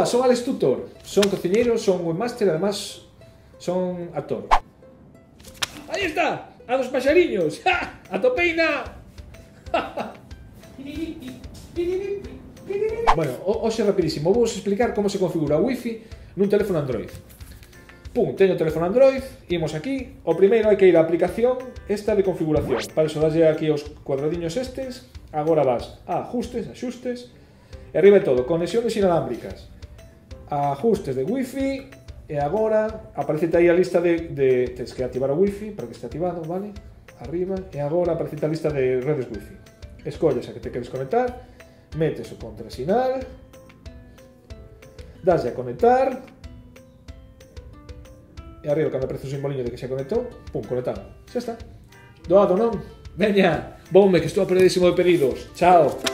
Boa, son Alex Tutor. Son cociñeiro, son webmaster, además son actor. Aí está, a dos paxariños. ¡Ja! Atopeina. Bueno, hoxe rapidísimo, vou explicar como se configura o Wi-Fi nun teléfono Android. Pum, teño o teléfono Android, imos aquí. O primeiro hai que ir á aplicación esta de configuración. Para iso daslle aquí os cuadradiños estes. Agora vas a ajustes, axustes. E arriba de todo, conexiones inalámbricas. Ajustes de Wi-Fi. E agora aparecete aí a lista de tens que activar o Wi-Fi para que este activado, vale? Arriba. E agora aparecete a lista de redes Wi-Fi. Escolles a que te queres conectar. Metes o contrasinal. Daslle a conectar. E arriba, cando aparece o simboliño de que se conectou, pum, conectado. Xa está. Doado, non? Veña, voume, que estou apuradísimo de pedidos. Chao.